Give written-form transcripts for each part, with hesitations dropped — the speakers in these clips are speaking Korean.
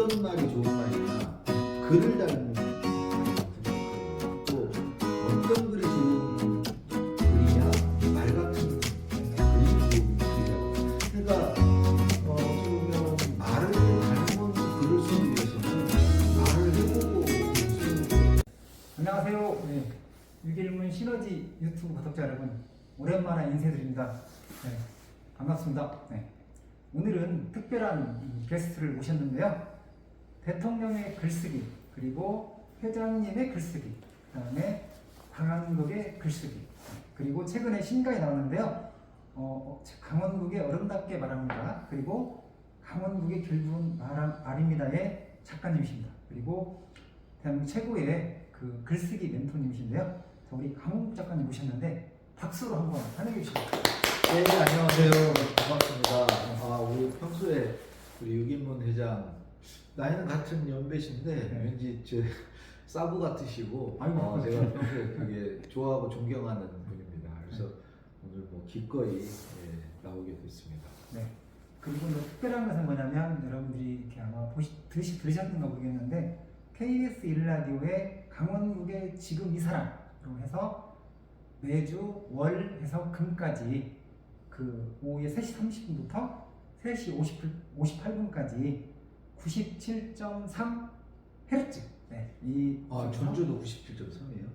어떤 말이 좋은 말이냐, 글을 닮은 말이라고 생각해요. 또 어떤 글이 좋은 글이냐, 말 같은 글이 좋은 글이라고. 그러니까 어찌 보면 말을 닮은 글을 쓰기 위해서는 말을 해보고 쓰는 거예요. 안녕하세요. 네, 유길문 시너지 유튜브 구독자 여러분, 오랜만에 인사드립니다. 네, 반갑습니다. 네, 오늘은 특별한 게스트를 모셨는데요. 대통령의 글쓰기, 그리고 회장님의 글쓰기, 그다음에 강원국의 글쓰기, 그리고 최근에 신간이 나왔는데요. 강원국의 어른답게 말합니다. 그리고 강원국의 결국은 말입니다의 작가님이십니다. 그리고 대한민국 최고의 그 글쓰기 멘토님이신데요. 우리 강원국 작가님 모셨는데 박수로 한번 환영해 주시죠. 네, 안녕하세요. 반갑습니다. 우리 평소에 우리 유길문 회장 나이는 같은 연배신데 네. 왠지 사부 같으시고 아이고, 제가 평소에 되게 좋아하고 존경하는 분입니다. 그래서 오늘 뭐 기꺼이 나오게 됐습니다. 네. 그리고 특별한 것은 뭐냐면 여러분들이 이렇게 아마 들으셨는가 모르겠는데 KBS 1라디오의 강원국의 지금 이 사람으로 해서 매주 월에서 금까지 그 오후에 3시 30분부터 3시 58분까지 97.3 헤르츠. 네, 이 전주도 97.3이에요?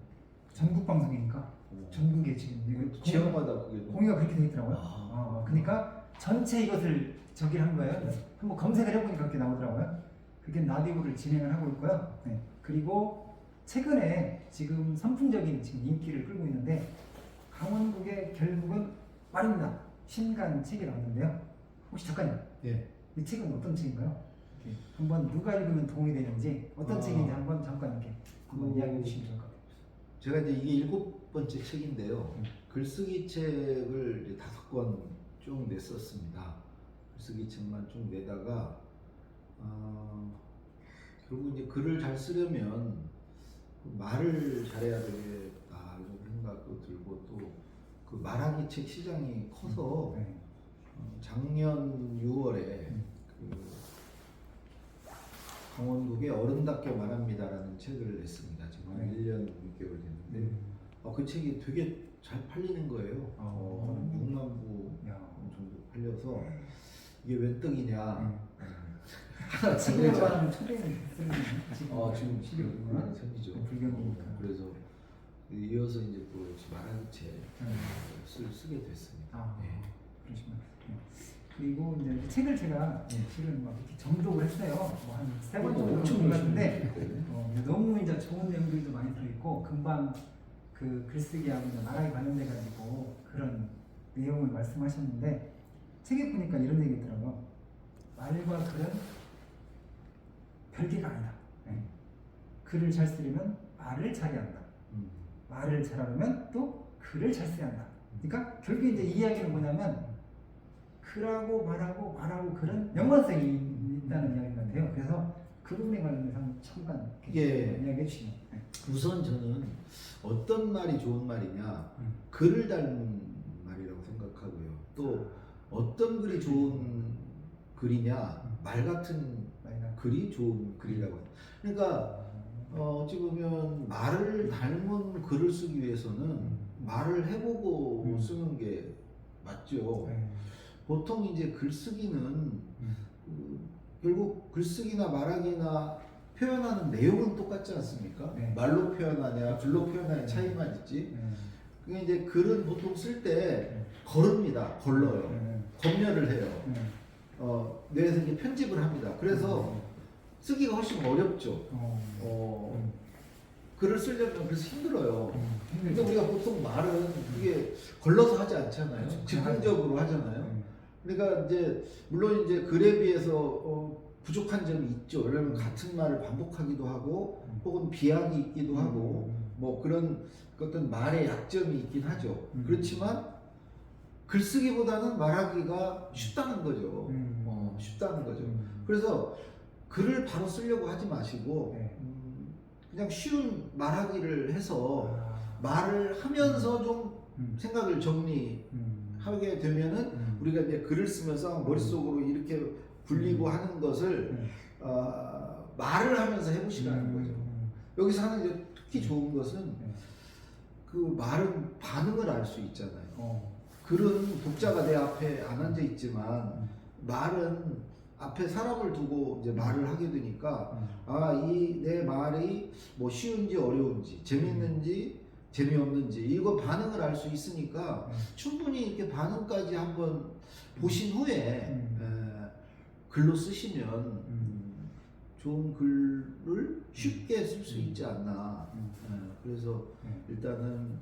전국 방송이니까 전국에 지금 지역마다 그게 공유가 그렇게 돼 있더라고요. 그러니까 전체 이것을 저기 한 거예요. 한번 검색을 해보니까 그렇게 나오더라고요. 그게 라디오를 진행을 하고 있고요. 네. 그리고 최근에 지금 선풍적인 지금 인기를 끌고 있는데 강원국의 결국은 말입니다. 신간 책이 나왔는데요. 혹시 작가님, 네. 이 책은 어떤 책인가요? 이렇게 한번 누가 읽으면 도움이 되는지 어떤 책인지 한번 잠깐 이렇게 한번 이야기해 주시면 좋을 것 같아요. 제가 이제 이게 7번째 책인데요. 글쓰기 책을 5권 쭉 냈었습니다. 글쓰기 책만 쭉 내다가 결국 이제 글을 잘 쓰려면 말을 잘해야 되겠다 이런 생각도 들고 또 그 말하기 책 시장이 커서 작년 6월에 그 강원국의 어른답게 말합니다라는 책을 냈습니다. 지금 한 1년 6개월 됐는데 그 책이 되게 잘 팔리는 거예요. 6만 부 정도 팔려서 이게 웬 떡이냐. 친구와는 초대를 쓰는 지금 11월이구나. 생기죠. 불경이니까. 그래서 이어서 이제 또 말하기 책 쓰게 됐습니다. 네. 그러시구나. 그리고 이제 이 책을 제가 실은 막 이렇게 정독을 했어요. 뭐 한 3번 정도 읽었는데 너무 이제 좋은 내용들도 많이 들어있고 금방 그 글쓰기하고 이제 말하기 관련돼 가지고 그런 내용을 말씀하셨는데 책에 보니까 이런 얘기 있더라고요. 말과 글은 별개가 아니다. 글을 잘 쓰려면 말을 잘해야 한다. 말을 잘하려면 또 글을 잘 써야 한다. 그러니까 결국 이제 이 이야기는 뭐냐면 글하고 말하고 글은 연관성이 있다는 이야기인 것 같아요. 그래서 그 부분에 관련해서 한번 잠깐 이야기해 주시면. 우선 저는 어떤 말이 좋은 말이냐, 글을 닮은 말이라고 생각하고요. 또 어떤 글이 좋은 글이냐, 말 같은 글이 좋은 글이라고. 그러니까 어찌 보면 말을 닮은 글을 쓰기 위해서는 말을 해보고 쓰는 게 맞죠. 보통 이제 글쓰기는 결국 글쓰기나 말하기나 표현하는 내용은 똑같지 않습니까? 말로 표현하냐, 글로 표현하냐 차이만 있지. 그게 이제 글은 보통 쓸 때 걸읍니다. 걸러요. 검열을 해요. 뇌에서 이제 편집을 합니다. 그래서 쓰기가 훨씬 어렵죠. 글을 쓰려면 그래서 힘들어요. 근데 우리가 보통 말은 그게 걸러서 하지 않잖아요. 즉흥적으로 하잖아요. 그러니까 이제 물론 이제 글에 비해서 부족한 점이 있죠. 왜냐면 같은 말을 반복하기도 하고 혹은 비약이 있기도 하고 뭐 그런 어떤 말의 약점이 있긴 하죠. 그렇지만 글쓰기보다는 말하기가 쉽다는 거죠. 쉽다는 거죠. 그래서 글을 바로 쓰려고 하지 마시고 그냥 쉬운 말하기를 해서 말을 하면서 좀 생각을 정리하게 되면은 우리가 이제 글을 쓰면서 머릿속으로 이렇게 굴리고 하는 것을 말을 하면서 해보시라는 거죠. 여기서 하는 이제 특히 좋은 것은 그 말은 반응을 알 수 있잖아요. 글은 독자가 내 앞에 안 앉아 있지만 말은 앞에 사람을 두고 이제 말을 하게 되니까 이 내 말이 뭐 쉬운지 어려운지 재밌는지 재미없는지 이거 반응을 알 수 있으니까 충분히 이렇게 반응까지 한번 보신 후에 글로 쓰시면 좋은 글을 쉽게 쓸 수 있지 않나. 그래서 일단은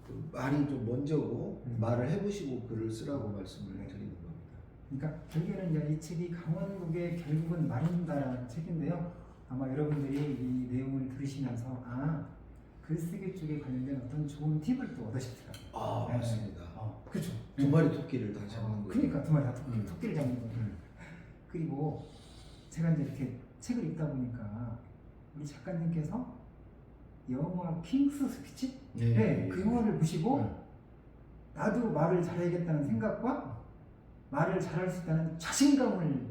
그 말이 좀 먼저고 말을 해보시고 글을 쓰라고 말씀을 드리는 겁니다. 그러니까 결국에는 이제 이 책이 강원국의 결국은 말인다라는 책인데요. 아마 여러분들이 이 내용을 들으시면서 글쓰기 쪽에 관련된 어떤 좋은 팁을 또 얻으실 거예요. 맞습니다. 그렇죠. 두 마리 토끼를 다 잡는 거예요. 그러니까 두 마리 다 토끼를 잡는 거예요. 그리고 제가 이제 이렇게 책을 읽다 보니까 우리 작가님께서 영화 킹스 스피치? 그 영화를 보시고 나도 말을 잘해야겠다는 생각과 말을 잘할 수 있다는 자신감을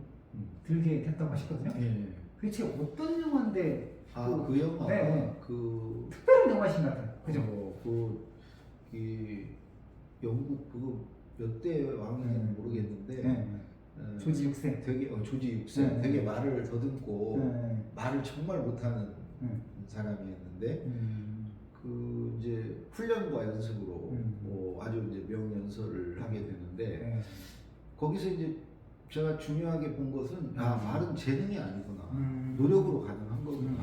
들게 됐다고 하시거든요. 도대체 어떤 영화인데 그 영화 그 특별한 영화신 것 같아요. 그죠? 이 영국 그 몇 대 왕인지는 모르겠는데 조지 6세 되게 조지 6세 되게 말을 더듬고 말을 정말 못하는 사람이었는데 그 이제 훈련과 연습으로 뭐 아주 이제 명연설을 하게 되는데 거기서 이제 제가 중요하게 본 것은 말은 재능이 아니구나 노력으로 가능한 거구나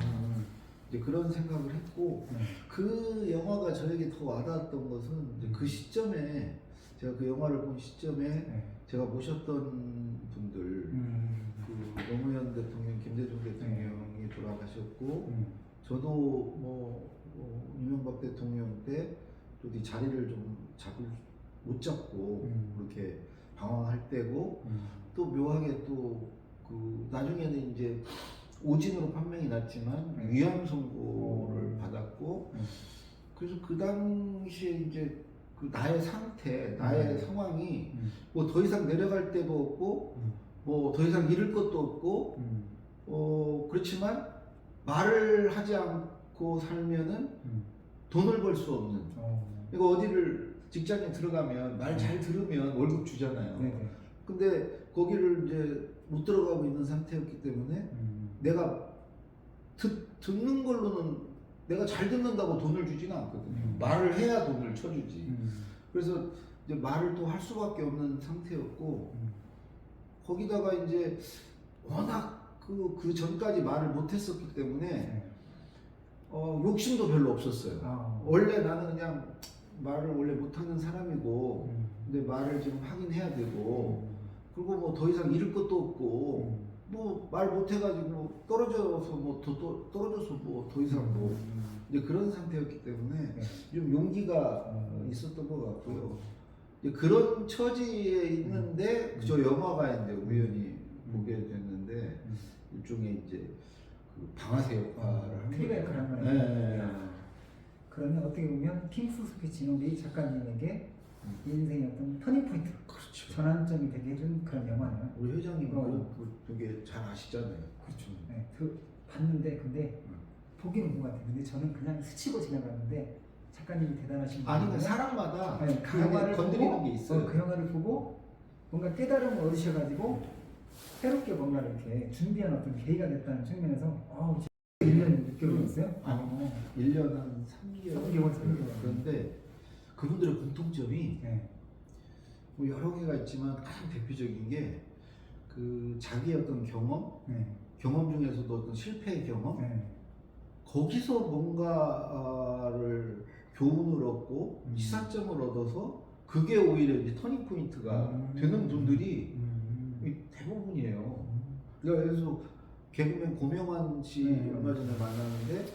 이제 그런 생각을 했고 그 영화가 저에게 더 와닿았던 것은 이제 그 시점에 제가 그 영화를 본 시점에 제가 모셨던 분들 그 노무현 대통령, 김대중 대통령이 돌아가셨고 저도 뭐 이명박 대통령 때 또 이 자리를 좀 못 잡고 그렇게 방황할 때고 또 묘하게 또 그 나중에는 이제 오진으로 판명이 났지만 위암 선고를 받았고 그래서 그 당시에 이제 그 나의 상태, 나의 상황이 뭐 더 이상 내려갈 데도 없고 뭐 더 이상 잃을 것도 없고 그렇지만 말을 하지 않고 살면은 돈을 벌 수 없는 이거 어디를 직장에 들어가면 말 잘 들으면 월급 주잖아요. 근데 거기를 이제 못 들어가고 있는 상태였기 때문에 내가 듣는 걸로는 내가 잘 듣는다고 돈을 주지는 않거든요. 말을 해야 돈을 쳐주지. 그래서 이제 말을 또 할 수밖에 없는 상태였고 거기다가 이제 워낙 그 전까지 말을 못했었기 때문에 욕심도 별로 없었어요. 원래 나는 그냥 말을 원래 못하는 사람이고 근데 말을 좀 하긴 해야 되고 그리고 뭐 더 이상 잃을 것도 없고 뭐 말 못해가지고 떨어져서 뭐 떨어져서 뭐 더 이상 뭐 이제 그런 상태였기 때문에 좀 용기가 있었던 것 같고요. 이제 그런 처지에 있는데 저 영화가 이제 우연히 보게 됐는데 일종의 이제 그 방아쇠 역할을 한 피드백을 한 거예요. 그러면 어떻게 보면 킹스 스피치는 우리 작가님에게 인생의 어떤 터닝 포인트, 그렇죠. 전환점이 되게 해준 그런 영화네요. 우리 회장님은 되게 잘 아시잖아요. 그렇죠. 봤는데 근데 보기는 본 것 같아요. 근데 저는 그냥 스치고 지나갔는데 작가님이 대단하신 분이에요. 아니면 사람마다 그 영화를 건드리는 보고, 게 있어요. 그 영화를 보고 뭔가 깨달음을 얻으셔가지고 새롭게 뭔가 이렇게 준비한 어떤 계기가 됐다는 측면에서 1년 6개월이었어요? 1년 한 3개월. 3개월. 그런데 그분들의 공통점이 뭐 여러 개가 있지만 가장 대표적인 게 그 자기의 어떤 경험 중에서도 어떤 실패의 경험 거기서 뭔가를 교훈을 얻고 시사점을 얻어서 그게 오히려 이제 터닝 포인트가 되는 분들이 대부분이에요. 그래서 개그맨 고명환 씨 얼마 전에 만났는데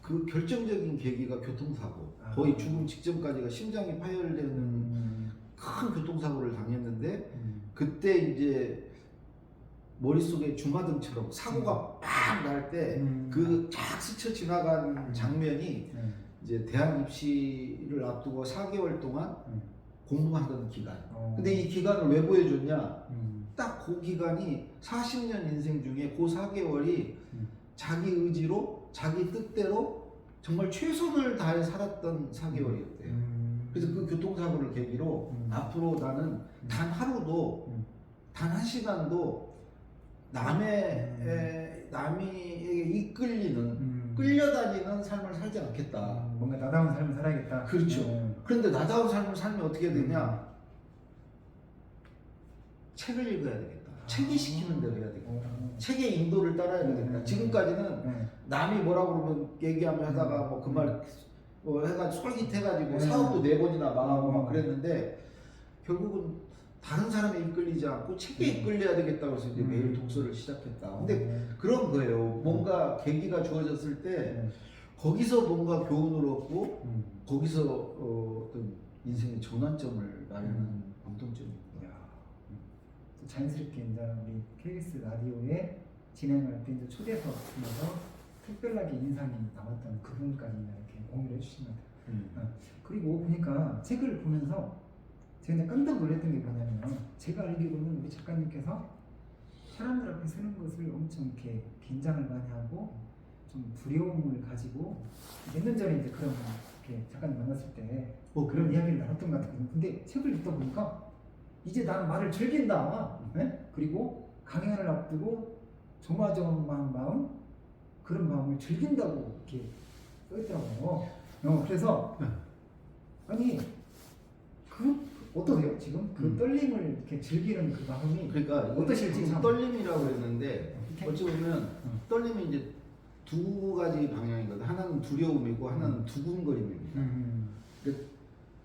그 결정적인 계기가 교통사고 거의 죽음 직전까지가 심장이 파열되는 큰 교통사고를 당했는데 그때 이제 머릿속에 주마등처럼 사고가 빡 날 때 그 쫙 스쳐 지나간 장면이 이제 대학 입시를 앞두고 4개월 동안 공부하던 기간. 근데 이 기간을 왜 보여줬냐? 딱 그 기간이 40년 인생 중에 그 4개월이 자기 의지로 자기 뜻대로 정말 최선을 다해 살았던 4개월이었대요. 그래서 그 교통사고를 계기로 앞으로 나는 단 하루도 단 한 시간도 남에게 이끌리는 끌려다니는 삶을 살지 않겠다. 뭔가 나다운 삶을 살아야겠다. 그렇죠. 그런데 나다운 삶을 살면 어떻게 되냐? 책을 읽어야 되겠다. 책이 시키는 대로 해야 되겠다. 책의 인도를 따라야 되겠다. 지금까지는 남이 뭐라고 그러면 얘기하면 하다가 뭐 그 말 뭐 해가지고 솔깃해가지고 사업도 4번이나 망하고 막 그랬는데 결국은 다른 사람에 이끌리지 않고 책에 이끌려야 되겠다고 해서 이제 매일 독서를 시작했다. 근데 그런 거예요. 뭔가 계기가 주어졌을 때 거기서 뭔가 교훈을 얻고 거기서 어떤 인생의 전환점을 마련하는 공통점입니다. 또 자연스럽게 이제 우리 KBS 라디오에 진행할 때 이제 초대해서 통해서 특별하게 인상이 남았던 그분까지 이렇게 공유를 해주십니다. 그리고 보니까 책을 보면서 제가 이제 깜짝 놀랐던 게 뭐냐면 제가 알기로는 우리 작가님께서 사람들 앞에 서는 것을 엄청 이렇게 긴장을 많이 하고 좀 두려움을 가지고 몇 년 전에 이제 그런 이렇게 작가님 만났을 때 그런 이야기를 나눴던 것 같거든요. 근데 책을 읽다 보니까 이제 나는 말을 즐긴다. 네? 그리고 강연을 앞두고 조마조마한 마음 그런 마음을 즐긴다고 이렇게 써있더라고요. 그래서 아니 그 어떠세요 지금 그 떨림을 이렇게 즐기는 그 마음이 그러니까 어떠실지 참. 떨림이라고 했는데 어찌 보면 떨림이 이제 두 가지 방향이거든. 하나는 두려움이고 하나는 두근거림입니다.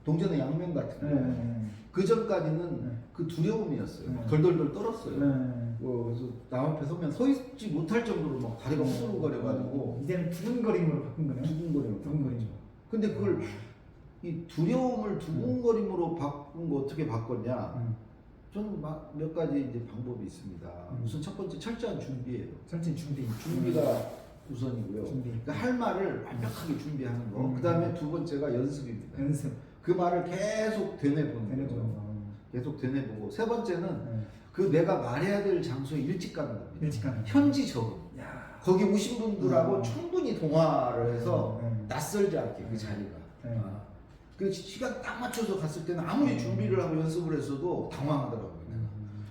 동전의 양면 같은 거. 그 전까지는 그 두려움이었어요. 덜덜덜 떨었어요. 그래서 남 앞에 서면 서 있지 못할 정도로 막 다리가 후들거려가지고 이제는 두근거림으로 바꾼 거네요. 두근거림. 근데 그걸 이 두려움을 두근거림으로 바꾼 거 어떻게 바꿨냐? 저는 막 몇 가지 이제 방법이 있습니다. 우선 첫 번째 철저한 준비예요. 철저히 준비가 우선이고요. 그러니까 할 말을 완벽하게 준비하는 거. 그 다음에 두 번째가 연습입니다. 연습. 그 말을 계속 되뇌보는 거죠. 계속 되뇌보고 세 번째는 그 내가 말해야 될 장소에 일찍 가는 겁니다. 일찍 가는 현지 적응. 거기 오신 분들하고 충분히 동화를 해서 낯설지 않게 그 자리가. 그 시간 딱 맞춰서 갔을 때는 아무리 준비를 하고 연습을 했어도 당황하더라고요.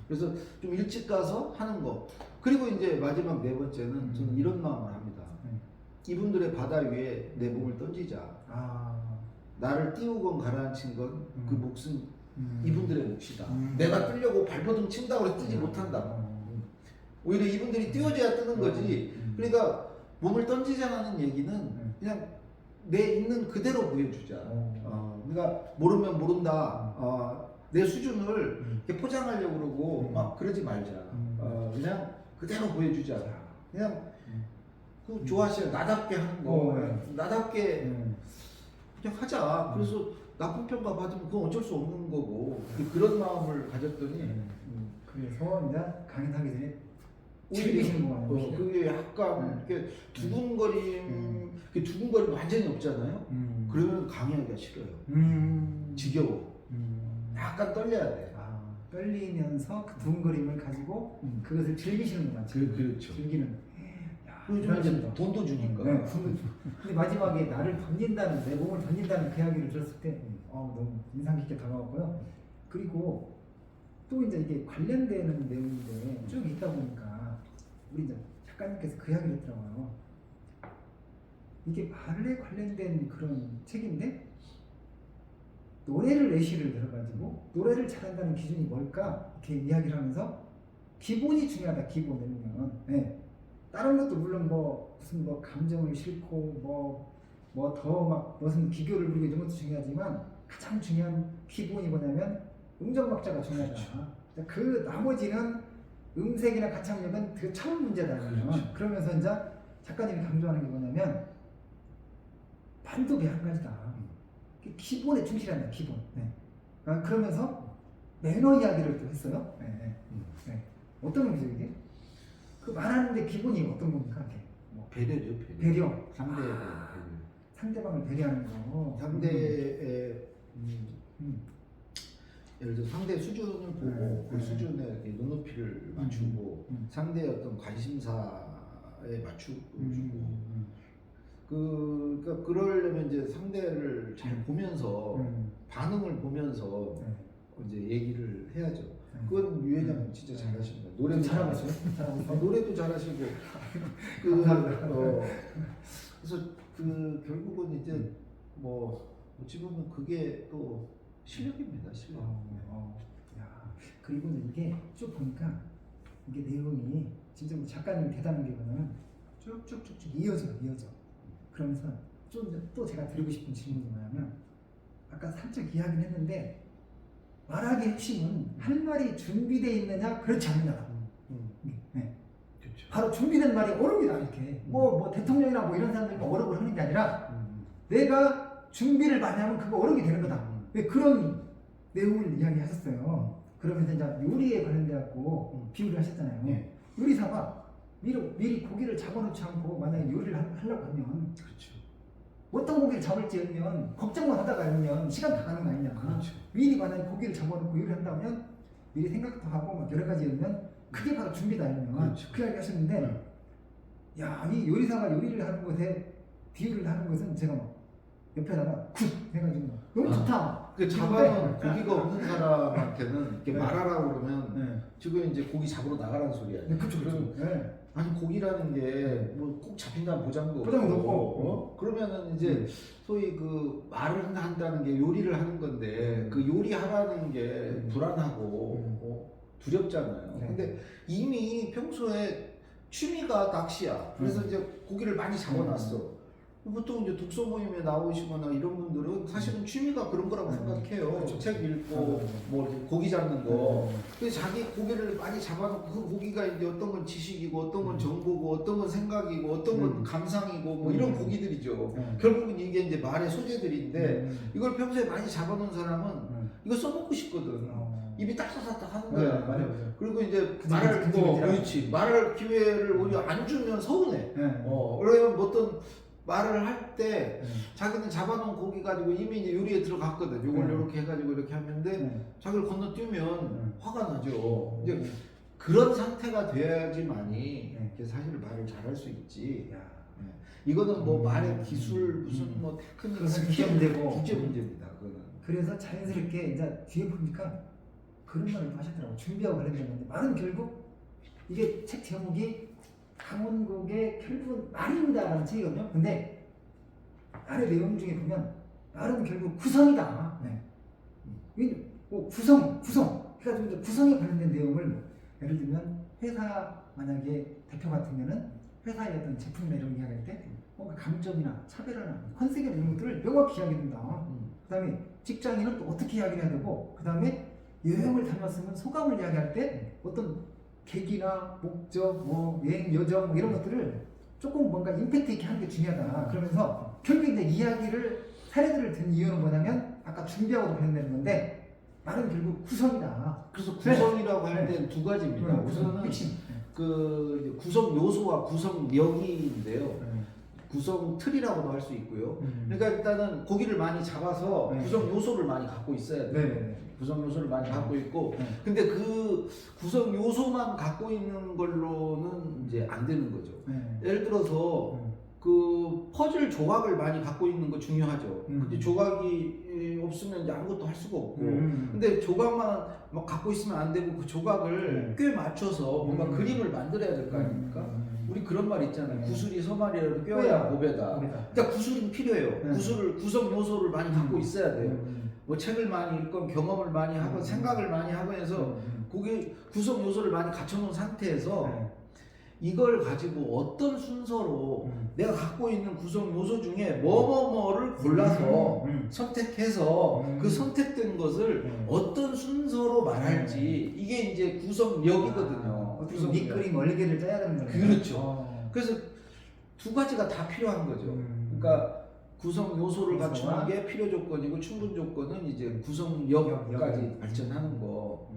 그래서 좀 일찍 가서 하는 거. 그리고 이제 마지막 네 번째는 저는 이런 마음을 합니다. 이분들의 바다 위에 내 몸을 던지자. 나를 띄우건 가라앉힌 건 그 몫은 이분들의 몫이다. 내가 뜨려고 발버둥 친다고 해서 뜨지 못한다. 오히려 이분들이 띄워줘야 뜨는 거지. 그러니까 몸을 던지자는 얘기는 그냥 내 있는 그대로 보여주자. 그러니까 모르면 모른다. 내 수준을 이렇게 포장하려고 그러고 막 그러지 말자. 그냥 그대로 보여주자. 그냥 그 좋아하시는 나답게 하는 거. 나답게 그냥 하자. 그래서 나쁜 평가 받으면 그건 어쩔 수 없는 거고. 그런 마음을 가졌더니 그래서 이제 강연하기 전에 즐기시는 거 같아요. 그게 약간 이렇게 두근거림 완전히 없잖아요. 그러면 강의하기가 싫어요. 지겨워. 약간 떨려야 돼. 떨리면서 그 두근거림을 가지고 그것을 즐기시는 거 같아요. 그렇죠. 즐기는. 요즘 이제 돈도 주니까. 근데 마지막에 나를 던진다는, 내 몸을 던진다는 그 이야기를 들었을 때 너무 인상 깊게 다가왔고요. 그리고 또 이제 이게 관련되는 내용인데 쭉 있다 보니까 우리 이제 작가님께서 그 이야기를 했더라고요. 이게 말에 관련된 그런 책인데 노래를 예시를 들어가지고 노래를 잘한다는 기준이 뭘까 이렇게 이야기를 하면서 기본이 중요하다. 기본은 다른 것도 물론 무슨 감정을 싣고 더 막 무슨 기교를 부리고 이런 것도 중요하지만 가장 중요한 기본이 뭐냐면 음정박자가 중요하다. 그렇죠. 그 나머지는 음색이나 가창력은 그 참 문제다. 그렇죠. 그러면서 이제 작가님이 강조하는 게 뭐냐면 말도 한 가지다. 기본에 충실한다. 기본. 그러면서 매너 이야기를 또 했어요. 어떤 의미죠 이게? 그 말하는데 기본이 어떤 겁니까? 배려죠. 배려. 상대방을 배려하는 거. 상대의 예를 들어 상대 수준을 보고 그 수준에 이렇게 눈높이를 맞추고 상대의 어떤 관심사에 맞추고 그러니까 그러려면 이제 상대를 잘 보면서 반응을 보면서 이제 얘기를 해야죠. 그건 유 회장 진짜 잘하십니다. 노래도 잘하고 있어요. 잘하고 있어요. 노래도 잘하시고 그래서 그 결국은 이제 뭐 어찌 보면 그게 또 실력입니다. 실력. 야, 그리고 이게 쭉 보니까 이게 내용이 진짜 뭐 작가님이 대단한 게 뭐냐면 쭉쭉쭉쭉 이어져. 그러면서 또 제가 드리고 싶은 질문이 뭐냐면 아까 살짝 이야기는 했는데 말하기 핵심은 할 말이 준비되어 있느냐 그렇지 않느냐. 네. 그렇죠. 바로 준비된 말이 어렵니다. 이렇게 뭐 대통령이나 뭐 이런 사람들이 어렵을 하는 게 아니라 내가 준비를 많이 하면 그거 어렵게 되는 거다. 왜 그런 내용을 이야기하셨어요. 그러면서 이제 요리에 관련돼 갖고 비유를 하셨잖아요. 네. 요리사가 미리 고기를 잡아놓지 않고 만약에 요리를 하려고 하면 그렇죠. 어떤 고기를 잡을지 알면 걱정만 하다가 알면 시간 다 가는 거 아니냐. 그렇죠. 미리 만약에 고기를 잡아놓고 요리를 한다면 미리 생각도 하고 막 여러 가지 알면 그게 바로 준비다 알면 그렇죠. 그 이야기 하셨는데 야, 이 요리사가 요리를 하는 것에 비유를 하는 것은 제가 막 옆에다가 굿 해가지고 너무 좋다. 그 잡아놓은 고기가 없는 사람한테는 이렇게 말하라고 그러면 지금 이제 고기 잡으러 나가라는 소리야. 그렇죠. 네. 아니 고기라는 게 뭐 꼭 잡힌다는 보장도 없고. 그러면은 이제 소위 그 말을 한다는 게 요리를 하는 건데 그 요리하라는 게 불안하고 두렵잖아요. 네. 근데 이미 평소에 취미가 낚시야. 그래서 이제 고기를 많이 잡아놨어. 보통 이제 독서 모임에 나오시거나 이런 분들은 사실은 취미가 그런 거라고 생각해요. 그렇죠. 책 읽고 뭐 이렇게 고기 잡는 거. 그래서 자기 고기를 많이 잡아놓고 그 고기가 이제 어떤 건 지식이고 어떤 건 정보고 어떤 건 생각이고 어떤 건 감상이고 뭐 이런 고기들이죠. 결국은 이게 이제 말의 소재들인데 이걸 평소에 많이 잡아놓은 사람은 이거 써먹고 싶거든. 입이 딱딱딱딱 하는 거야. 맞아요. 그리고 이제 말할 그렇지. 말할 기회를 오히려 안 주면 서운해. 그러면 뭐 어떤 말을 할 때 자기는 잡아놓은 고기 가지고 이미 이제 요리에 들어갔거든. 요걸 이렇게 해가지고 이렇게 하는데 자기를 건너뛰면 화가 나죠. 이제 그런 상태가 돼야지만이 사실 말을 잘할 수 있지. 이거는 뭐 말의 기술 무슨 뭐 테크닉 국제 문제고 국제 문제입니다. 그거는. 그래서 자연스럽게 이제 뒤에 보니까 그런 말을 또 하셨더라고. 준비하고 관련된 건데 말은 결국 이게 책 제목이 강원국의 결국은 말입니다라는 책이거든요. 근데 아래 내용 중에 보면 말은 결국 구성이다. 뭐 구성 해가지고 이제 구성에 관련된 내용을 뭐 예를 들면 회사 만약에 대표 같으면은 회사의 어떤 제품 내용 이야기할 때 뭔가 강점이나 차별화나 컨셉이나 이런 것들을 명확히 이야기한다. 그다음에 직장인은 또 어떻게 이야기를 해야 되고 그다음에 여행을 다녔으면 소감을 이야기할 때 어떤 계기나 목적, 뭐 여행 여정 뭐 이런 것들을 조금 뭔가 임팩트 있게 하는 게 중요하다. 그러면서 결국 이제 이야기를 사례들을 든 이유는 뭐냐면 아까 준비하고 관련되는 건데 말은 결국 구성이다. 그래서 구성이라고 할 때는 두 가지입니다. 우선은 핵심. 그 구성 요소와 구성력인데요. 구성 틀이라고도 할 수 있고요. 그러니까 일단은 고기를 많이 잡아서 구성 요소를 많이 갖고 있어야 돼요. 구성 요소를 많이 갖고 있고, 근데 그 구성 요소만 갖고 있는 걸로는 이제 안 되는 거죠. 예를 들어서 그 퍼즐 조각을 많이 갖고 있는 거 중요하죠. 근데 조각이 없으면 이제 아무것도 할 수가 없고, 근데 조각만 막 갖고 있으면 안 되고 그 조각을 꽤 맞춰서 뭔가 그림을 만들어야 될 거 아닙니까? 우리 그런 말 있잖아요. 구슬이 서말이라도 꿰어야 보배다. 일단 구슬은 필요해요. 구성 요소를 많이 갖고 있어야 돼요. 뭐 책을 많이 읽건 경험을 많이 하건 생각을 많이 하건 해서 거기 구성 요소를 많이 갖춰놓은 상태에서 이걸 가지고 어떤 순서로 내가 갖고 있는 구성 요소 중에 뭐뭐뭐를 골라서 선택해서 그 선택된 것을 어떤 순서로 말할지 이게 이제 구성력이거든요. 밑그림 얼개를 짜야 되는 거예요. 그렇죠. 그래서 두 가지가 다 필요한 거죠. 그러니까 구성 요소를 갖추는 게 필요 조건이고 충분 조건은 이제 구성력까지 발전하는 거.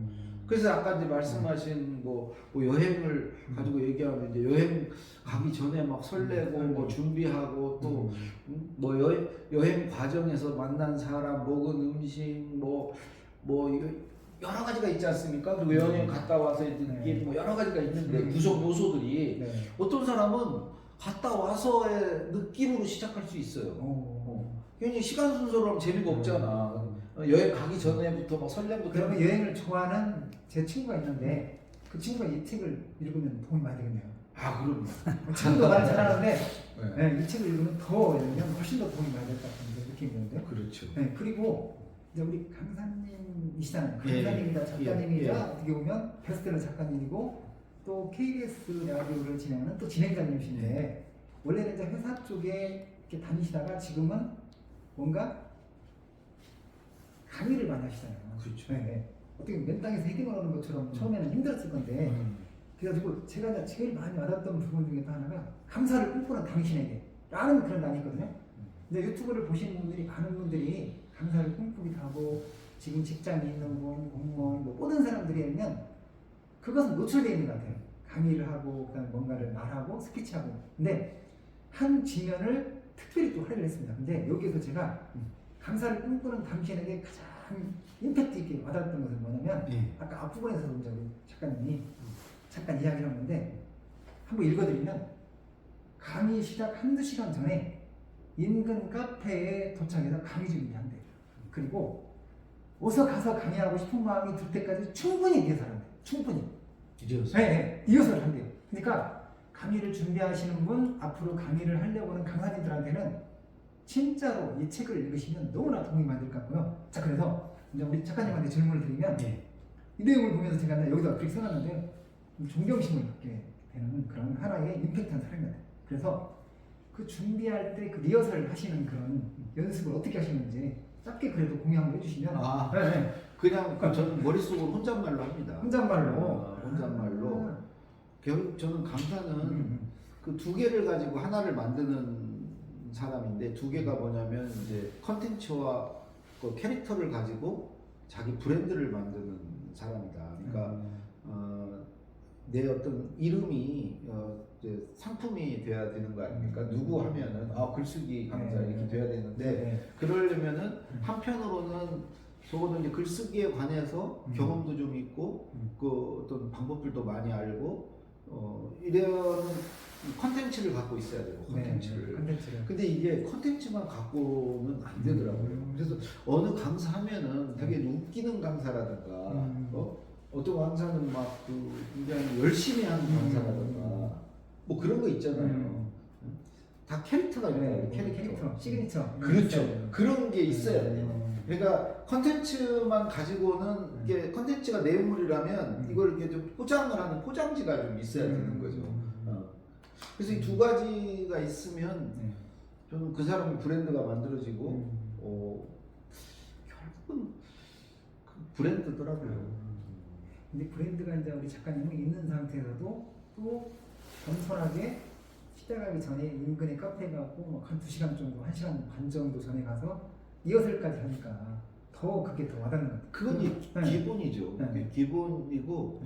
그래서 아까 이제 말씀하신 뭐 여행을 가지고 얘기하면 이제 여행 가기 전에 막 설레고 뭐 준비하고 또 뭐 여행 과정에서 만난 사람, 먹은 음식, 뭐 여러 가지가 있지 않습니까? 그리고 여행 갔다 와서 느낀 뭐 여러 가지가 있는데 구성 요소들이 네. 어떤 사람은 갔다 와서의 느낌으로 시작할 수 있어요. 괜히 시간 순서로 하면 재미가 없잖아. 여행 가기 전에부터 막 설렘부터. 그러면 여행을 좋아하는 제 친구가 있는데 그 친구가 이 책을 읽으면 도움이 많이 되겠네요. 아 그럼요. 친구도 말 잘하는데 네. 이 책을 읽으면 더 읽으면 훨씬 더 도움이 많이 될 것 같은 느낌이 드는데. 그렇죠. 네, 그리고 이제 우리 강사님이시잖아요. 예, 강사님이자 작가님이자 예. 어떻게 보면 베스트셀러 작가님이고 또 KBS 라디오를 진행하는 또 진행자님이신데 원래는 이제 회사 쪽에 이렇게 다니시다가 지금은 뭔가 강의를 많이 하시잖아요. 그렇죠. 네, 네. 어떻게 맨 땅에서 헤딩을 하는 것처럼 처음에는 힘들었을 건데 그래가지고 제가 이제 제일 많이 와닿았던 부분 중에 또 하나가 감사를 꿈꾸는 당신에게 라는 그런 난이 있거든요. 근데 유튜브를 보시는 분들이 많은 분들이 감사를 꿈꾸기도 하고 지금 직장에 있는 분, 공무원, 뭐 모든 사람들이면 그것은 노출되어 있는 것 같아요. 강의를 하고 그다음에 뭔가를 말하고 스피치하고. 근데 한 지면을 특별히 또 할애를 했습니다. 근데 여기에서 제가 감사를 꿈꾸는 당신에게 가장 임팩트 있게 와닿았던 것은 뭐냐면 아까 앞부분에서 이제 우리 작가님이 잠깐 이야기를 하는데 한번 읽어드리면 강의 시작 한두 시간 전에 인근 카페에 도착해서 강의 준비한대. 그리고 어서 가서 강의하고 싶은 마음이 들 때까지 충분히 리허설 한대. 충분히. 네, 리허설을 한대요. 그러니까 강의를 준비하시는 분, 앞으로 강의를 하려고 하는 강사님들한테는 진짜로 이 책을 읽으시면 너무나 도움이 많이 될 것 같고요. 자, 그래서 이제 우리 작가님한테 질문을 드리면 이 내용을 보면서 제가 여기다 그렇게 써놨는데 존경심을 갖게 되는 그런 하나의 임팩트한 사람이 같아요. 그래서 그 준비할 때 그 리허설 하시는 그런 연습을 어떻게 하시는지 짧게 그래도 공유 한번 해주시면. 네. 그냥 저는 머릿속으로 혼잣말로 합니다. 혼잣말로. 혼잣말로. 결국 저는 강사는 그 두 개를 가지고 하나를 만드는 사람인데 두 개가 뭐냐면 이제 컨텐츠와 그 캐릭터를 가지고 자기 브랜드를 만드는 사람이다. 그러니까 내 어떤 이름이 이제 상품이 돼야 되는 거 아닙니까? 누구 하면은 글쓰기 강사 이렇게 돼야 되는데 그러려면은 한편으로는 적어도 이제 글쓰기에 관해서 경험도 좀 있고 그 어떤 방법들도 많이 알고 이런 컨텐츠를 갖고 있어야 되고 컨텐츠를. 근데 이게 컨텐츠만 갖고는 안 되더라고요. 그래서 어느 강사하면은 되게 웃기는 강사라든가 어떤 강사는 막 그 굉장히 열심히 하는 강사라든가 뭐 그런 거 있잖아요. 다 캐릭터가 있어요. 캐릭터. 시그니처. 그렇죠. 그런 게 있어야 돼요. 그러니까 컨텐츠만 가지고는 이게 컨텐츠가 내용물이라면 이걸 이렇게 좀 포장을 하는 포장지가 좀 있어야 되는 거죠. 그래서 이 두 가지가 있으면 저는 그 사람의 브랜드가 만들어지고 결국은 그 브랜드더라고요. 근데 브랜드가 이제 우리 작가님은 있는 상태에서도 또 겸손하게 시작하기 전에 인근에 카페 가고 한 2시간 정도, 1시간 반 정도 전에 가서 리허설까지 하니까 더 그게 더 와닿는 것 같아요. 그건 기본이죠. 그게 기본이고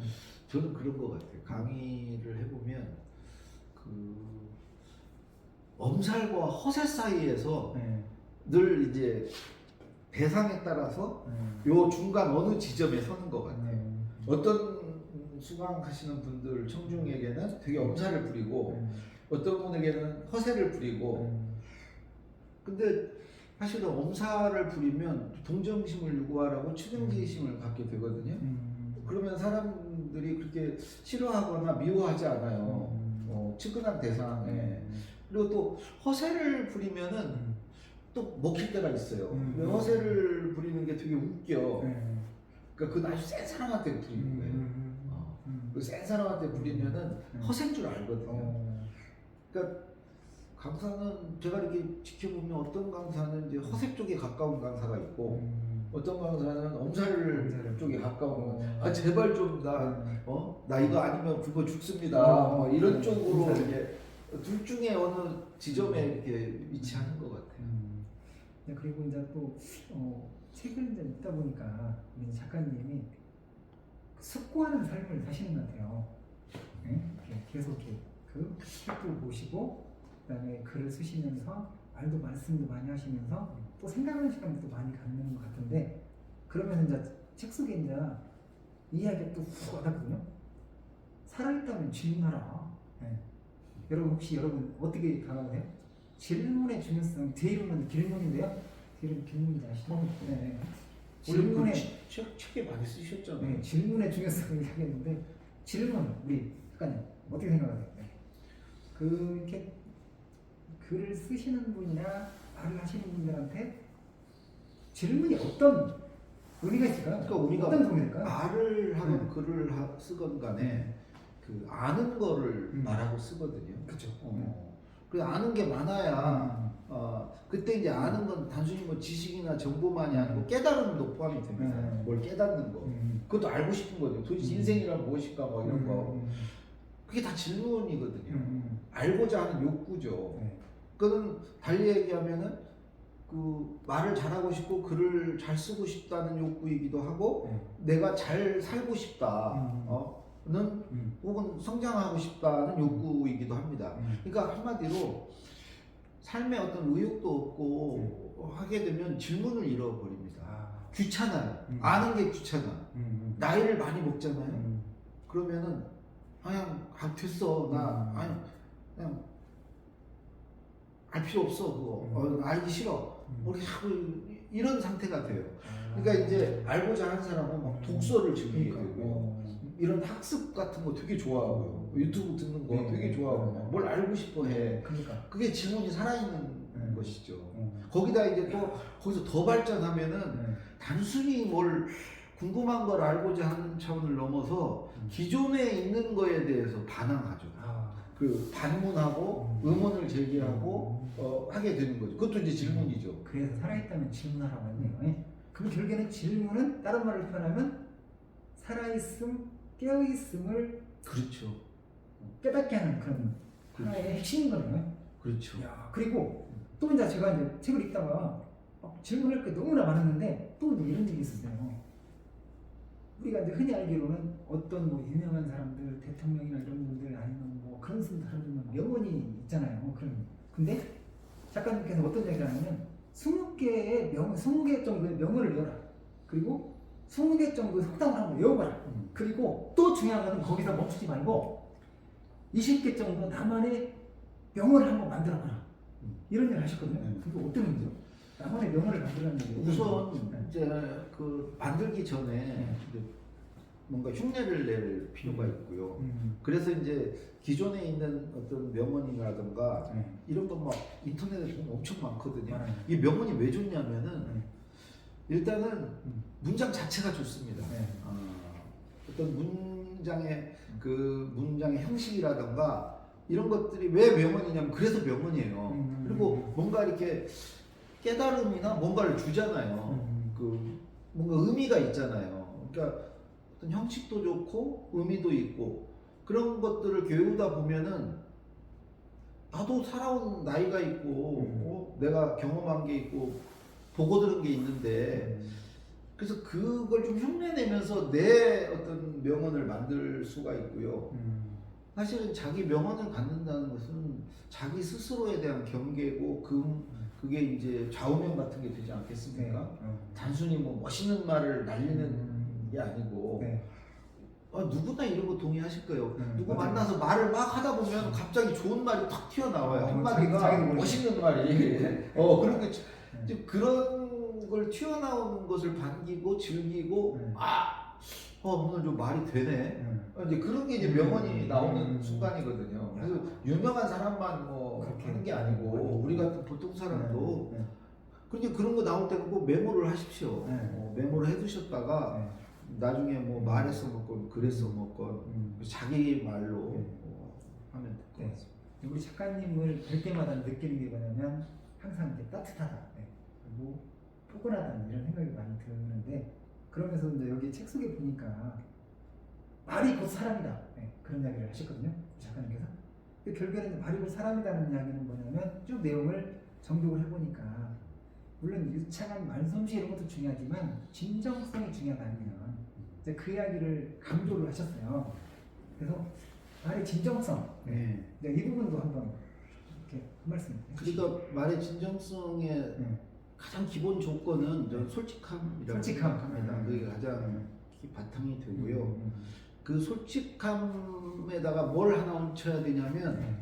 저는 그런 것 같아요. 강의를 해보면 그 엄살과 허세 사이에서 늘 이제 대상에 따라서 요 중간 어느 지점에 서는 것 같아요. 어떤 수강하시는 분들 청중에게는 되게 엄살을 부리고 어떤 분에게는 허세를 부리고 근데 사실은 엄살을 부리면 동정심을 요구하라고 측은지심을 갖게 되거든요. 그러면 사람들이 그렇게 싫어하거나 미워하지 않아요. 측은한 대상에. 그리고 또 허세를 부리면은 또 먹힐 때가 있어요. 왜 허세를 부리는 게 되게 웃겨. 그러니까 그건 아주 센 사람한테 부리는 거예요. 그 센 사람한테 부리면은 허세인 줄 알거든요. 그러니까 강사는 제가 이렇게 지켜보면 어떤 강사는 이제 허세 쪽에 가까운 강사가 있고 어떤 강사는 엄살 쪽에 가까운 제발 좀 나 이거 아니면 굶어 죽습니다. 이런 쪽으로 이제 둘 중에 어느 지점에 이렇게 위치하는 것 같아요. 그리고 이제 또 책을 이제 읽다 보니까 우리 작가님이 숙고하는 삶을 사시는 것 같아요. 이렇게 계속 이렇게 그 책도 보시고 그다음에 글을 쓰시면서 말씀도 많이 하시면서 또 생각하는 시간도 많이 갖는 것 같은데 그러면 이제 책 속에 이제 이야기가 또훅 와닿거든요. 살아있다면 질문하라. 네. 여러분 혹시 어떻게 다가오세요? 질문의 중요성, 제 이름은 길문인데요. 제 이름 길문인지 아시죠? 네. 질문의 책에 많이 쓰셨잖아요. 네, 질문의 중요성을 이야기했는데 질문 우리 작가님 어떻게 생각하세요? 네. 이렇게 글을 쓰시는 분이나 말을 하시는 분들한테 질문이 어떤 의미가 있을까요? 그러니까 우리가 어떤 도움이 될까요? 말을 하건 글을 쓰건 간에 그 아는 거를 말하고 쓰거든요. 그렇죠. 그 아는 게 많아야 그때 이제 아는 건 단순히 뭐 지식이나 정보만이 아니고 깨달음도 포함이 됩니다. 뭘 깨닫는 거. 그것도 알고 싶은 거죠. 도대체 인생이란 무엇일까 뭐 이런 거. 그게 다 질문이거든요. 알고자 하는 욕구죠. 그건 달리 얘기하면은 그 말을 잘하고 싶고 글을 잘 쓰고 싶다는 욕구이기도 하고 내가 잘 살고 싶다. 는 혹은 성장하고 싶다는 욕구이기도 합니다. 그러니까 한마디로 삶에 어떤 의욕도 없고 하게 되면 질문을 잃어버립니다. 귀찮아요. 아는 게 귀찮아. 나이를 많이 먹잖아요. 그러면은 그냥 됐어. 나 그냥 알 필요 없어. 그거 알기 싫어. 이런 상태가 돼요. 그러니까 이제 알고자 하는 사람은 막 독서를 즐기게 되고요. 이런 학습 같은 거 되게 좋아하고요. 유튜브 듣는 거 되게 좋아하고 뭘 알고 싶어 해. 그러니까. 그게 질문이 살아있는 것이죠. 거기다 이제 또 거기서 더 발전하면은 단순히 뭘 궁금한 걸 알고자 하는 차원을 넘어서 기존에 있는 거에 대해서 반항하죠. 그 반문하고 의문을 제기하고 하게 되는 거죠. 그것도 이제 질문이죠. 그래서 살아있다면 질문하라고 했네요. 그럼 결국에는 질문은 다른 말로 표현하면 살아있음, 깨어있음을 그렇죠. 깨닫게 하는 그런 하나의 핵심인 거네요. 그렇죠. 야, 그리고 또 이제 제가 이제 책을 읽다가 질문할 게 너무나 많았는데 또 이런 얘기 있었어요. 우리가 이제 흔히 알기로는 어떤 뭐 유명한 사람들, 대통령이나 이런 분들 아니면 뭐 그런 사람들은 명언이 있잖아요. 근데 작가님께서 어떤 얘기를 하냐면 20개 정도의 명언을 외워라. 그리고 20개 정도의 속담을 한번 외워봐라. 그리고 또 중요한 건 거기서 멈추지 말고 20개 정도 나만의 명언을 한번 만들어봐라. 이런 얘기를 하셨거든요. 그게 어떤 의미죠? 나만의 명언을 만들라는 얘기예요. 우선 이제 그 만들기 전에 이제 뭔가 흉내를 낼 필요가 있고요. 그래서 이제 기존에 있는 어떤 명언이라든가 이런 거 막 인터넷에 보면 엄청 많거든요. 이 명언이 왜 좋냐면은 일단은 문장 자체가 좋습니다. 어떤 문장의 형식이라든가 이런 것들이 왜 명언이냐면 그래서 명언이에요. 그리고 뭔가 이렇게 깨달음이나 뭔가를 주잖아요. 그 뭔가 의미가 있잖아요. 그러니까 어떤 형식도 좋고 의미도 있고 그런 것들을 배우다 보면은 나도 살아온 나이가 있고 내가 경험한 게 있고 보고 들은 게 있는데 그래서 그걸 좀 흉내내면서 내 어떤 명언을 만들 수가 있고요. 사실은 자기 명언을 갖는다는 것은 자기 스스로에 대한 경계고 그게 이제 좌우명 같은 게 되지 않겠습니까? 단순히 뭐 멋있는 말을 날리는 게 아니고 누구나 이런 거 동의하실 거예요. 누구 맞아요. 만나서 말을 막 하다 보면 갑자기 좋은 말이 탁 튀어나와요. 한마디가 자기도 멋있는 말이. 그런 게 이제 그런 걸 튀어나오는 것을 반기고 즐기고 오늘 좀 말이 되네. 이제 그런 게 이제 명언이 나오는 순간이거든요. 그래서 유명한 사람만 뭐 하는 게 아니고 우리 같은 보통 사람도 그러니까 그런 거 나올 때는 꼭 메모를 하십시오. 메모를 해두셨다가 나중에 뭐 말에 써먹건 글에 써먹건 자기 말로 하면 될 것 같습니다. 우리 작가님을 뵐 때마다 느끼는 게 뭐냐면 항상 이렇게 따뜻하다, 그리고 포근하다 이런 생각이 많이 드는데 그러면서 이제 여기 책 속에 보니까 말이 곧 사람이다 그런 이야기를 하셨거든요, 작가님께서. 근데 결국에는 말이 곧 사람이라는 이야기는 뭐냐면 쭉 내용을 정독을 해보니까 물론 유창한 말솜씨 이런 것도 중요하지만 진정성이 중요하다면 이제 그 이야기를 강조를 하셨어요. 그래서 말의 진정성, 이 부분도 한번 이렇게 한 말씀. 그러니까 말의 진정성에 가장 기본 조건은 저는 솔직함이라고 솔직함. 생각합니다. 그게 가장 바탕이 되고요. 그 솔직함에다가 뭘 하나 얹혀야 되냐면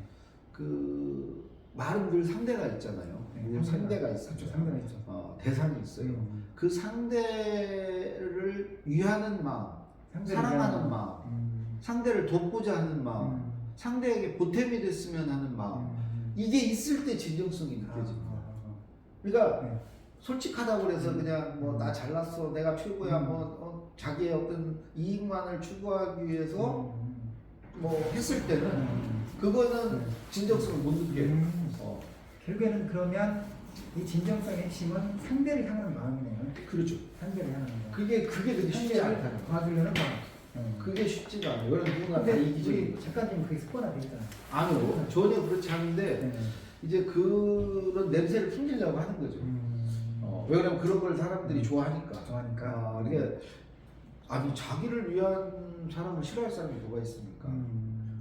그 말은 늘 상대가 있잖아요. 늘 상대가 있어요. 그렇죠, 상대가 있죠. 대상이 있어요. 그 상대를 위하는 마음, 사랑하는 마음, 상대를 돕고자 하는 마음, 상대에게 보탬이 됐으면 하는 마음, 이게 있을 때 진정성이 느껴집니다. 그러니까 솔직하다고 그래서 그냥 뭐 나 잘났어, 내가 최고야, 자기의 어떤 이익만을 추구하기 위해서 뭐 했을 때는 그거는 진정성을 못 느껴요. 결국에는 그러면 이 진정성의 핵심은 상대를 향하는 마음이네요. 그렇죠. 상대를 향하는 마음. 그게 근데 쉽지 않아요. 도와주려는 마음. 그게 쉽지가 않아요. 이건 누구나 다 근데 이기적인 우리 작가님 그게 습관화 되잖아요. 아니요. 전혀 그렇지 않은데 이제 그런 냄새를 풍기려고 하는 거죠. 왜 그러면 그런 걸 사람들이 좋아하니까. 이게 아니 자기를 위한 사람을 싫어할 사람이 누가 있습니까?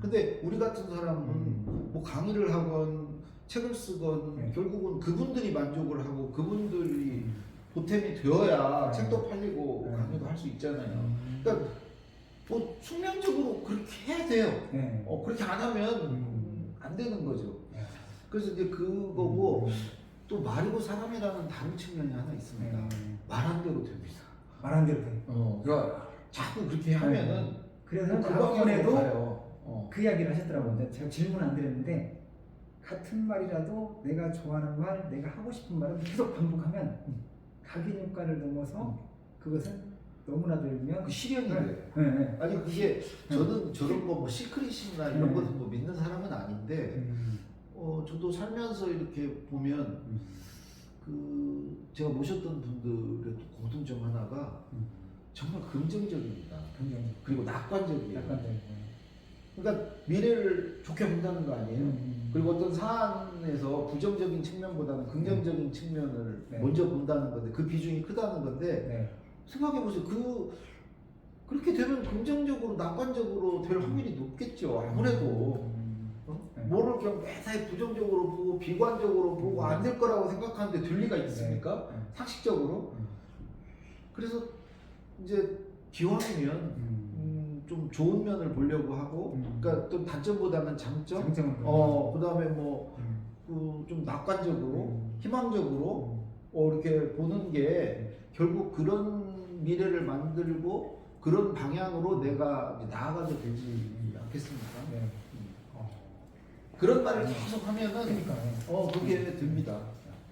근데 우리 같은 사람은 뭐 강의를 하건 책을 쓰건 결국은 그분들이 만족을 하고 그분들이 보탬이 되어야 책도 팔리고 강의도 할 수 있잖아요. 그러니까 뭐 숙명적으로 그렇게 해야 돼요. 그렇게 안 하면 안 되는 거죠. 그래서 이제 그거고 또 말이고 사람이라는 다른 측면이 하나 있습니다. 말한 대로 됩니다. 말한 대로 돼. 그러니까 자꾸 그렇게 하면은 그래서 그 방향으로 가요. 그 이야기를 하셨더라고요. 제가 질문 안 드렸는데 같은 말이라도 내가 좋아하는 말, 내가 하고 싶은 말을 계속 반복하면 각인 효과를 넘어서 그것은 너무나도 일면 그 실현이 돼요. 네. 아니 그게 저는 저런 거 뭐 시크릿이나 이런 것을 뭐 믿는 사람은 아닌데 저도 살면서 이렇게 보면 그 제가 모셨던 분들의 또 공통점 하나가 정말 긍정적입니다. 그리고 낙관적이에요. 그러니까 미래를 좋게 본다는 거 아니에요. 그리고 어떤 사안에서 부정적인 측면보다는 긍정적인 측면을 먼저 본다는 건데 그 비중이 크다는 건데 생각해 보세요. 그렇게 되면 긍정적으로 낙관적으로 될 확률이 높겠죠. 아무래도 뭐를 그냥 매사에 부정적으로 보고 비관적으로 보고 안 될 거라고 생각하는데 될 리가 있습니까? 상식적으로. 그래서 이제 기왕이면 좀 좋은 면을 보려고 하고, 그러니까 또 단점보다는 장점, 그다음에 뭐 좀 낙관적으로, 희망적으로 이렇게 보는 게 결국 그런 미래를 만들고 그런 방향으로 내가 이제 나아가게 되지 않겠습니까? 그런 말을 계속 하면은 그게 됩니다.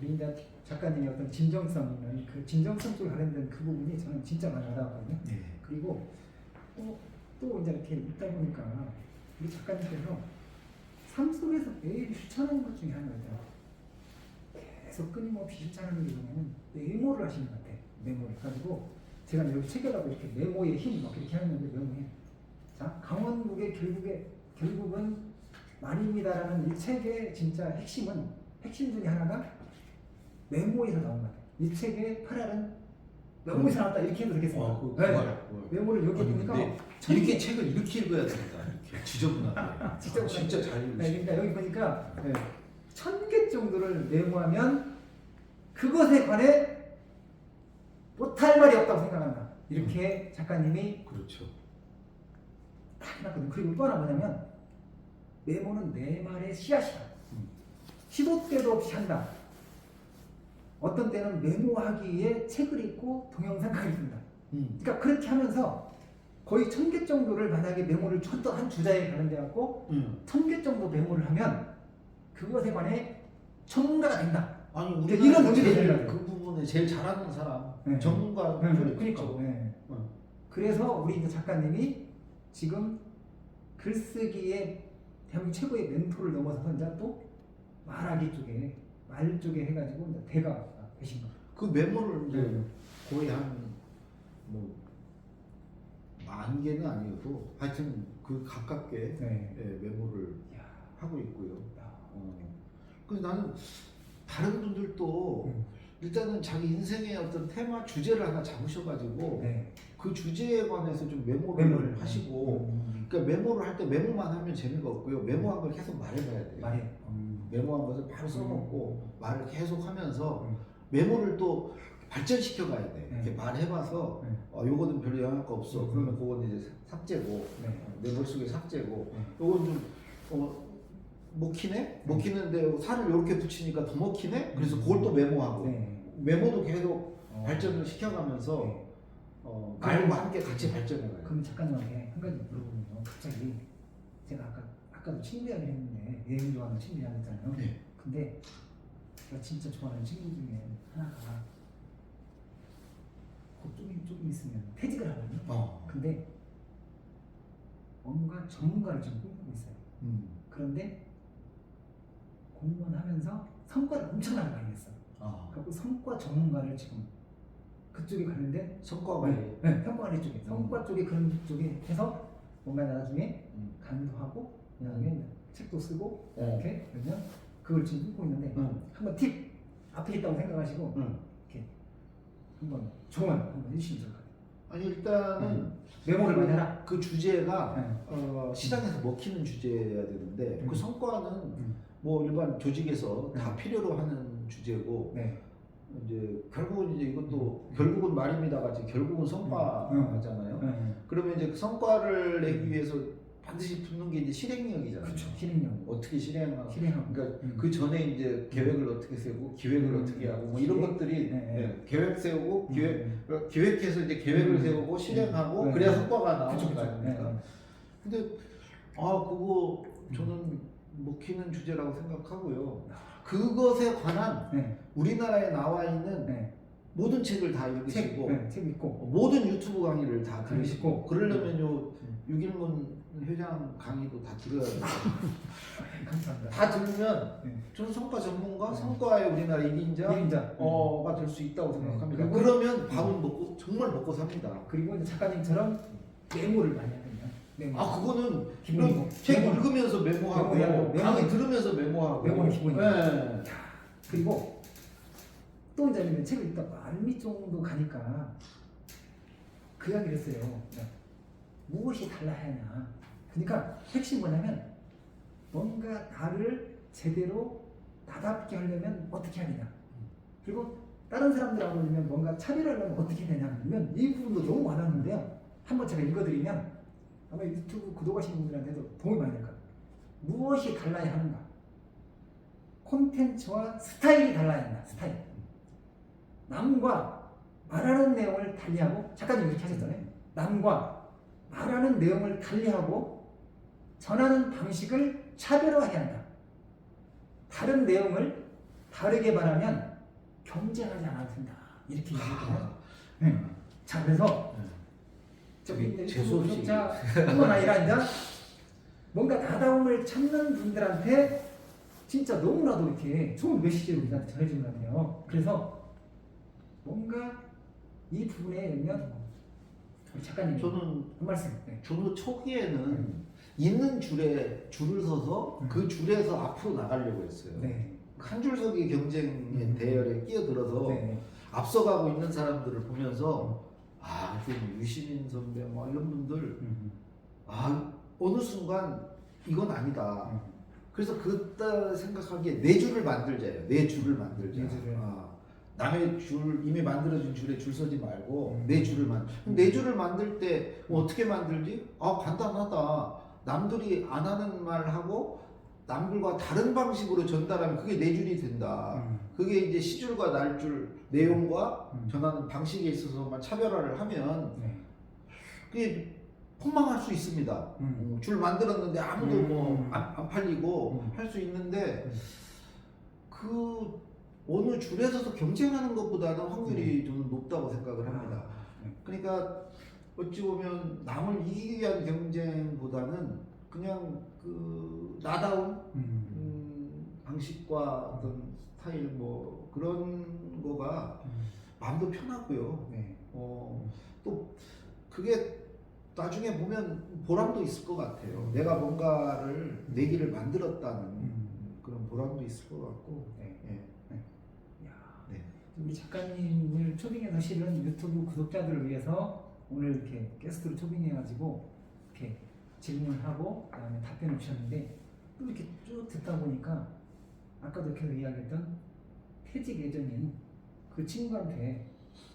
우리 이제 작가님의 어떤 진정성이나 그 진정성 쪽에 관련된 그 부분이 저는 진짜 많이 와닿았거든요. 그리고 또 이제 이렇게 있다 보니까 우리 작가님께서 삶 속에서 매일 실천하는 것 중에 하나가 계속 끊임없이 실천하는 게 뭐냐면 메모를 하시는 것 같아요. 메모를 가지고 제가 여기 책에다가 이렇게 메모의 힘 막 이렇게 하는데 메모해. 자, 강원국의 결국은 말입니다라는 이 책의 진짜 핵심 중에 하나가 메모에서 나온 것 같아요. 이 책의 파랄은 메모에서 나왔다 이렇게 해도 되겠습니다. 메모를 여기 보니까 이렇게 책을 이렇게 읽어야 됩니다. 이렇게 지저분하게. 진짜 잘 읽으시죠. 그러니까 여기 보니까 1000개 정도를 메모하면 그것에 관해 못할 말이 없다고 생각한다. 이렇게 작가님이 그렇죠. 딱 해놨거든요. 그리고 또 하나 뭐냐면 메모는 내 말의 씨앗이다. 시도 때도 없이 한다. 어떤 때는 메모하기에 책을 읽고 동영상을 읽는다. 그러니까 그렇게 하면서 거의 1000개 정도를 만약에 메모를 쳤던 한 주자에 관련돼 갖고 1000개 정도 메모를 하면 그것에 관해 전문가가 된다. 아니 우리가 이런 문제가 있는 그 부분에 제일 잘하는 사람 전문가 그러니까 그래서 우리 이제 작가님이 지금 글쓰기에 대한민국 최고의 멘토를 넘어서서 이제 또 말하기 쪽에 말 쪽에 해가지고 이제 대가 되신 거예요. 그 메모를 이제 거의 한 뭐 10,000개는 아니어도 하여튼 그 가깝게 메모를 하고 있고요. 그래서 나는 다른 분들도 일단은 자기 인생의 어떤 테마 주제를 하나 잡으셔가지고 그 주제에 관해서 좀 메모를 하시고 그러니까 메모를 할 때 메모만 하면 재미가 없고요. 메모한 걸 계속 말해봐야 돼요. 메모한 것을 바로 써먹고 말을 계속 하면서 메모를 또 발전시켜 가야 돼. 네. 이렇게 말해봐서 네. 요거는 별로 영향가 없어. 음. 그러면 그건 이제 삭제고 네. 내 머릿속에 삭제고 네. 요건 좀 먹히네? 먹히는데 살을 이렇게 붙이니까 더 먹히네? 그래서 그걸 또 메모하고 네. 메모도 계속 발전을 시켜가면서 네. 말과 함께 같이 발전해가요. 그럼 작가님한테 한 가지 물어보면요. 갑자기 제가 아까도 친구 이야기 했는데 여행 좋아하는 친구 이야기 했잖아요. 네. 근데 제가 진짜 좋아하는 친구 중에 하나가 곧 조금 있으면 퇴직을 하거든요. 근데 뭔가 전문가를 지금 꿈꾸고 있어요. 그런데 공무원 하면서 성과를 엄청나게 많이 냈어. 그리고 성과 전문가를 지금 그쪽에 관련된 성과 관리. 네, 성과 관리 쪽에 성과 쪽에 그런 쪽에 해서 뭔가 나중에 강의도 그다음에 책도 쓰고 이렇게 그러면 그걸 지금 꿈꾸고 있는데 한번 팁 앞에 있다고 생각하시고 이렇게 한번 조언 한번 해주시면 좋을 것 같아요. 아니 일단은 메모를 많이 해라. 그 주제가 시장에서 먹히는 주제여야 되는데 그 성과는 뭐 일반 조직에서 다 필요로 하는 주제고 네. 이제 결국은 이제 이것도 결국은 말입니다 같이 결국은 성과잖아요. 그러면 이제 그 성과를 내기 위해서 반드시 붙는 게 이제 실행력이잖아요. 그렇죠. 실행력. 어떻게 실행하고. 실행하고. 그러니까 그 전에 이제 계획을 어떻게 세우고 기획을 어떻게 하고 뭐 이런 것들이 계획 세우고 그러니까 기획해서 이제 계획을 세우고 실행하고 그래야 성과가 나오는 거 아닙니까? 근데 그거 저는 먹히는 주제라고 생각하고요. 그것에 관한 우리나라에 나와 있는 모든 책을 다 읽으시고 책 읽고 모든 유튜브 강의를 다 들으시고 그러려면요 6일문 회장 강의도 다 들어야 돼요. 감사합니다. 다 들으면 저는 성과 전문가, 성과의 우리나라 1인자가 될 수 있다고 생각합니다. 그러면 밥은 먹고 정말 먹고 삽니다. 그리고 이제 작가님처럼 메모를 많이 하거든요. 메모. 그거는 기본이고. 책 읽으면서 메모하고 강의 들으면서 메모하고 메모는 기본이고. 네. 그리고 또 이제 책을 읽다 말미 정도 가니까 그 이야기를 했어요. 무엇이 달라야 하냐. 그러니까 핵심이 뭐냐면 뭔가 나를 제대로 나답게 하려면 어떻게 해야 되냐. 그리고 다른 사람들하고는 뭔가 차별하려면 어떻게 해야 되냐. 그러면 이 부분도 너무 와닿는데요. 한번 제가 읽어드리면 아마 유튜브 구독하시는 분들한테도 도움이 많이 될 거예요. 무엇이 달라야 하는가. 콘텐츠와 스타일이 달라야 한다. 스타일. 남과 말하는 내용을 달리하고 작가님 이렇게 하셨잖아요. 남과 말하는 내용을 달리하고 전하는 방식을 차별화해야 한다. 다른 내용을 다르게 말하면 경쟁하지 않아도 된다. 이렇게 얘기했거든요. 자, 그래서 저기 재수 없이 구독자뿐만 아니라 이제 뭔가 나다움을 찾는 분들한테 진짜 너무나도 이렇게 좋은 메시지를 우리한테 전해주는 것 같아요. 그래서 뭔가 이 부분에 의면 우리 작가님 저는 한 말씀. 저도 초기에는 있는 줄을 서서 그 줄에서 앞으로 나가려고 했어요. 한 줄 서기 경쟁의 대열에 끼어들어서 앞서가고 있는 사람들을 보면서 좀 유시민 선배 뭐 이런 분들 어느 순간 이건 아니다. 그래서 그때 생각하기에 내 줄을 만들자예요. 내 줄을 만들자. 남의 줄 이미 만들어진 줄에 줄 서지 말고 내 줄을 내 줄을 만들 때 어떻게 만들지? 간단하다. 남들이 안 하는 말 하고 남들과 다른 방식으로 전달하면 그게 내 줄이 된다. 그게 이제 시줄과 날줄 내용과 전하는 방식에 있어서만 차별화를 하면 그게 폭망할 수 있습니다. 줄 만들었는데 아무도 안 팔리고 할 수 있는데 그 어느 줄에서도 경쟁하는 것보다는 확률이 좀 높다고 생각을 합니다. 그러니까 어찌 보면 남을 이기기 위한 경쟁보다는 그냥 그 나다운 방식과 어떤 스타일 뭐 그런 거가 마음도 편하고요. 또 그게 나중에 보면 보람도 있을 것 같아요. 내가 뭔가를 내기를 만들었다는 그런 보람도 있을 것 같고. 우리 작가님을 초빙해서 실은 유튜브 구독자들을 위해서 오늘 이렇게 게스트로 초빙해가지고 이렇게 질문하고 그다음에 답변을 주셨는데 또 이렇게 쭉 듣다 보니까 아까도 계속 이야기했던 퇴직 예정인 그 친구한테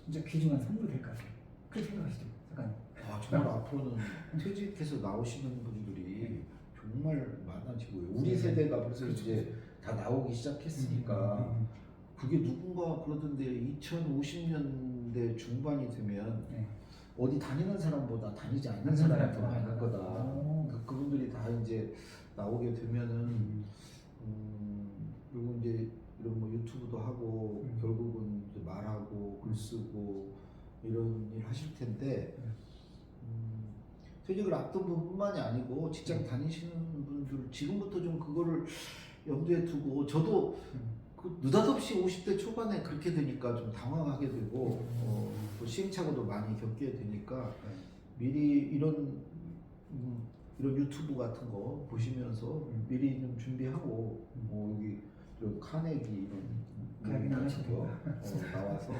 진짜 귀중한 선물이 될 것 같아요. 그렇게 생각하시죠, 작가님? 아, 정말 앞으로는 퇴직해서 나오시는 분들이 정말 많아지고요. 우리 네. 세대가 벌써 이제 다 나오기 시작했으니까 그게 누군가 그러던데 2050년대 중반이 되면 네. 어디 다니는 사람보다 다니지 않는 다니는 사람이 사람이 더 더 많을 많아. 거다. 오. 그러니까 그분들이 다 이제 나오게 되면은 그리고 이제 이런 뭐 유튜브도 하고 결국은 이제 말하고 글 쓰고 이런 일 하실 텐데 퇴직을 앞둔 분뿐만이 아니고 직장 다니시는 분들 지금부터 좀 그거를 염두에 두고 저도 그 느닷없이 50대 초반에 그렇게 되니까 좀 당황하게 되고 또 시행착오도 많이 겪게 되니까 미리 이런 유튜브 같은 거 보시면서 미리 좀 준비하고 여기 좀 카네기 이런 같은 거 나와서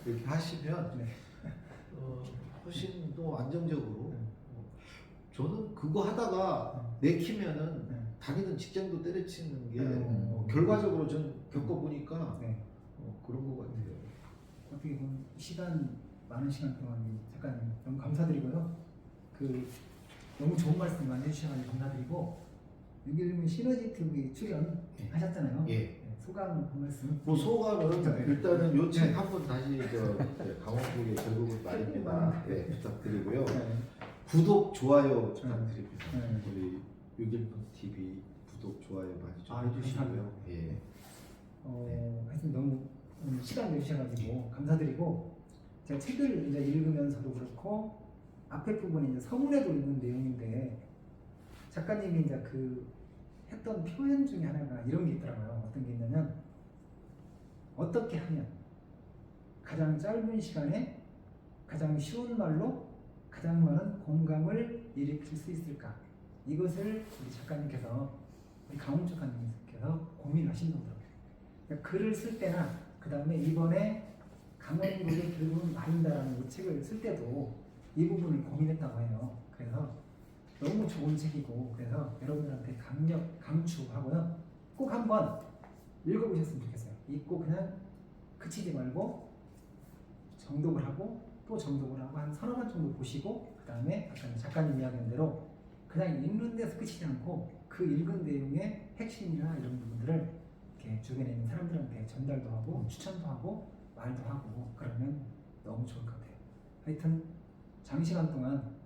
이렇게 하시면 네. 훨씬 더 안정적으로 저는 그거 하다가 내키면은 다니던 직장도 때려치는 게 결과적으로 전 겪어보니까 네. 그런 것 같아요. 어떻게 보면 많은 시간 동안 작가님 너무 감사드리고요. 그 너무 좋은 말씀 많이 해주셔서 감사드리고 여기 보면 시너지 TV 출연 하셨잖아요. 예. 네, 소감 한 말씀. 뭐 소감은 일단은 요 책 네. 한번 다시 강원국의 결국은 말입니다. 네, 부탁드리고요. 네. 구독 좋아요 부탁드립니다. 네. 우리 6.1분 TV 구독 좋아요 많이 좀 아, 해주시고요. 예. 하여튼 너무 오늘 시간 내주셔가지고 감사드리고 제가 책을 이제 읽으면서도 그렇고 앞에 부분에 이제 서문에도 있는 내용인데 작가님이 이제 그 했던 표현 중에 하나가 이런 게 있더라고요. 어떤 게 있냐면 어떻게 하면 가장 짧은 시간에 가장 쉬운 말로 가장 많은 공감을 일으킬 수 있을까? 이것을 우리 작가님께서 우리 강훈주 작가님께서 고민하신 거더라고요. 그러니까 글을 쓸 때나 그 다음에 이번에 강원국의 결국은 말인다라는 이 책을 쓸 때도 이 부분을 고민했다고 해요. 그래서 너무 좋은 책이고 그래서 여러분들한테 강추하고요. 꼭 한번 읽어보셨으면 좋겠어요. 읽고 그냥 그치지 말고 정독을 하고 또 정독을 하고 한 서너 번 정도 보시고 그 다음에 아까 작가님 이야기한 대로 그냥 읽는 데서 끝이지 않고 그 읽은 내용의 핵심이나 이런 부분들을 이렇게 주변에 있는 사람들한테 전달도 하고 추천도 하고 말도 하고 그러면 너무 좋을 것 같아요. 하여튼 장시간 동안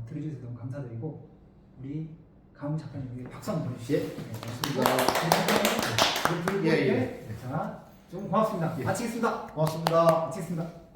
들어주셔서 너무 감사드리고 우리 강훈 작가님에게 박수 한번 보내주시죠. 예. 네, 예, 예. 자, 좀 고맙습니다. 예. 마치겠습니다. 고맙습니다. 마치겠습니다.